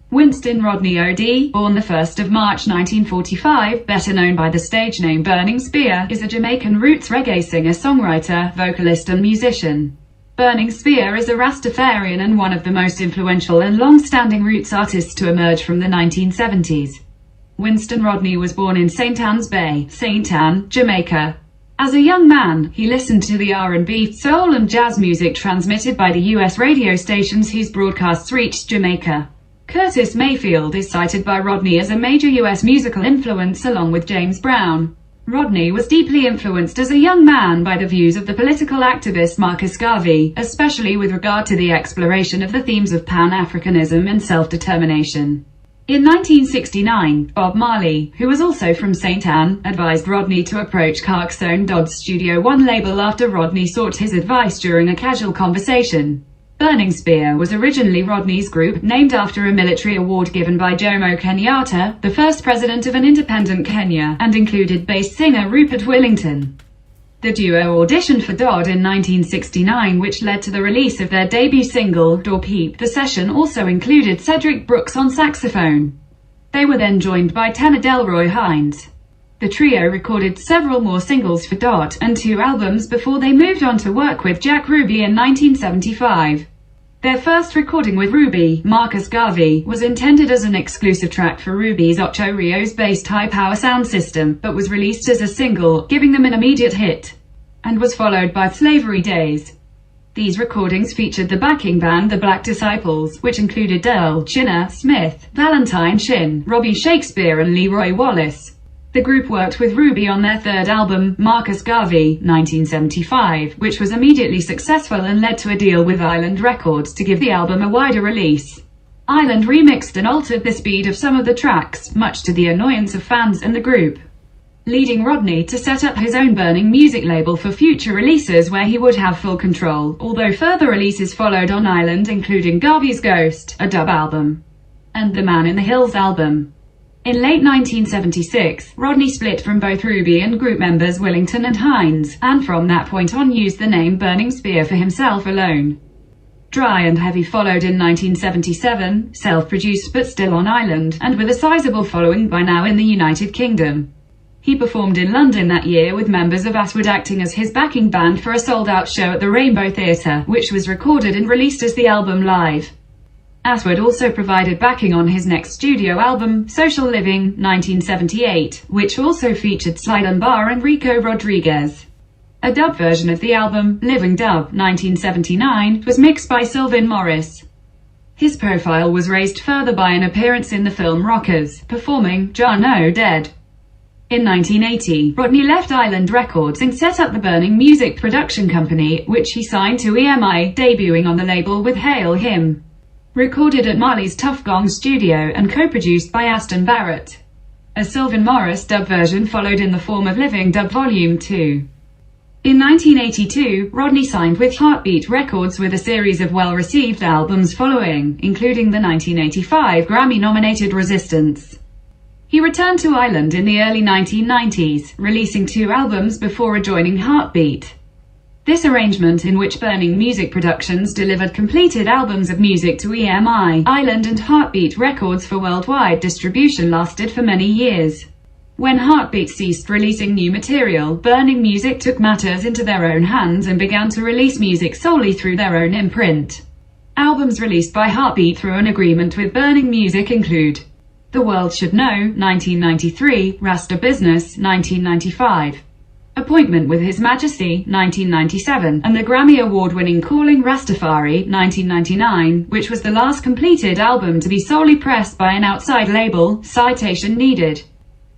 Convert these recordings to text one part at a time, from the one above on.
Winston Rodney OD, born the 1st of March 1945, better known by the stage name Burning Spear, is a Jamaican roots reggae singer-songwriter, vocalist and musician. Burning Spear is a Rastafarian and one of the most influential and long-standing roots artists to emerge from the 1970s. Winston Rodney was born in St. Ann's Bay, St. Ann, Jamaica. As a young man, he listened to the R&B, soul and jazz music transmitted by the U.S. radio stations whose broadcasts reached Jamaica. Curtis Mayfield is cited by Rodney as a major U.S. musical influence along with James Brown. Rodney was deeply influenced as a young man by the views of the political activist Marcus Garvey, especially with regard to the exploration of the themes of Pan-Africanism and self-determination. In 1969, Bob Marley, who was also from St. Ann, advised Rodney to approach Coxsone Dodd's Studio One label after Rodney sought his advice during a casual conversation. Burning Spear was originally Rodney's group, named after a military award given by Jomo Kenyatta, the first president of an independent Kenya, and included bass singer Rupert Willington. The duo auditioned for Dodd in 1969, which led to the release of their debut single, Door Peep. The session also included Cedric Brooks on saxophone. They were then joined by tenor Delroy Hines. The trio recorded several more singles for Dodd, and 2 albums before they moved on to work with Jack Ruby in 1975. Their first recording with Ruby, Marcus Garvey, was intended as an exclusive track for Ruby's Ocho Rios-based high-power sound system, but was released as a single, giving them an immediate hit, and was followed by Slavery Days. These recordings featured the backing band The Black Disciples, which included Derl Chinner Smith, Valentine Shin, Robbie Shakespeare and Leroy Wallace. The group worked with Ruby on their 3rd album, Marcus Garvey, 1975, which was immediately successful and led to a deal with Island Records to give the album a wider release. Island remixed and altered the speed of some of the tracks, much to the annoyance of fans and the group, leading Rodney to set up his own Burning music label for future releases where he would have full control, although further releases followed on Island, including Garvey's Ghost, a dub album, and The Man in the Hills album. In late 1976, Rodney split from both Ruby and group members Willington and Hines, and from that point on used the name Burning Spear for himself alone. Dry and Heavy followed in 1977, self-produced but still on Island, and with a sizable following by now in the United Kingdom. He performed in London that year with members of Aswad acting as his backing band for a sold-out show at the Rainbow Theatre, which was recorded and released as the album Live. Aswad also provided backing on his next studio album, Social Living, 1978, which also featured Sly Dunbar and Rico Rodriguez. A dub version of the album, Living Dub, 1979, was mixed by Sylvan Morris. His profile was raised further by an appearance in the film Rockers, performing John O. Dead. In 1980, Rodney left Island Records and set up the Burning Music Production Company, which he signed to EMI, debuting on the label with Hail Him. Recorded at Marley's Tough Gong studio and co-produced by Aston Barrett. A Sylvan Morris dub version followed in the form of Living Dub Volume 2. In 1982, Rodney signed with Heartbeat Records with a series of well-received albums following, including the 1985 Grammy-nominated Resistance. He returned to Island in the early 1990s, releasing 2 albums before rejoining Heartbeat. This arrangement, in which Burning Music Productions delivered completed albums of music to EMI, Island and Heartbeat Records for worldwide distribution, lasted for many years. When Heartbeat ceased releasing new material, Burning Music took matters into their own hands and began to release music solely through their own imprint. Albums released by Heartbeat through an agreement with Burning Music include The World Should Know, 1993, Rasta Business, 1995. Appointment with His Majesty, 1997, and the Grammy Award-winning Calling Rastafari, 1999, which was the last completed album to be solely pressed by an outside label, Citation Needed.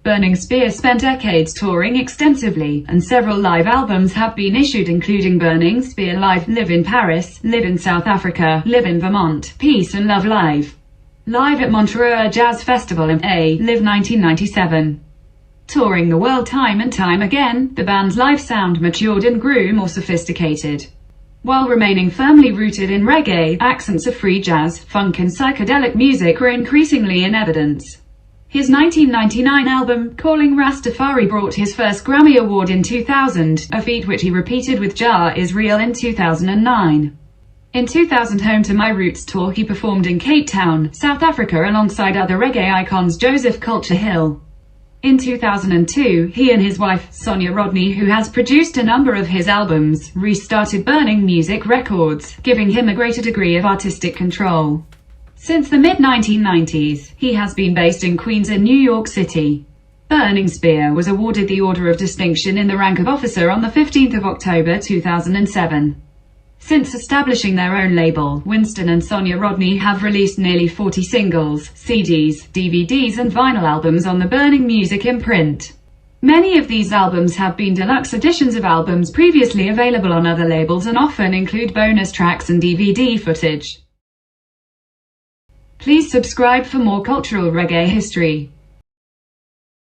Burning Spear spent decades touring extensively, and several live albums have been issued including Burning Spear Live, Live in Paris, Live in South Africa, Live in Vermont, Peace and Love Live, Live at Montreux Jazz Festival in A, Live 1997. Touring the world time and time again, the band's live sound matured and grew more sophisticated. While remaining firmly rooted in reggae, accents of free jazz, funk and psychedelic music were increasingly in evidence. His 1999 album, Calling Rastafari, brought his first Grammy Award in 2000, a feat which he repeated with Jah Is Real in 2009. In 2000, home to My Roots tour, he performed in Cape Town, South Africa alongside other reggae icons Joseph Culture Hill. In 2002, he and his wife, Sonia Rodney, who has produced a number of his albums, restarted Burning Music Records, giving him a greater degree of artistic control. Since the mid-1990s, he has been based in Queens in New York City. Burning Spear was awarded the Order of Distinction in the rank of officer on the 15th of October 2007. Since establishing their own label, Winston and Sonia Rodney have released nearly 40 singles, CDs, DVDs and vinyl albums on the Burning Music imprint. Many of these albums have been deluxe editions of albums previously available on other labels and often include bonus tracks and DVD footage. Please subscribe for more cultural reggae history.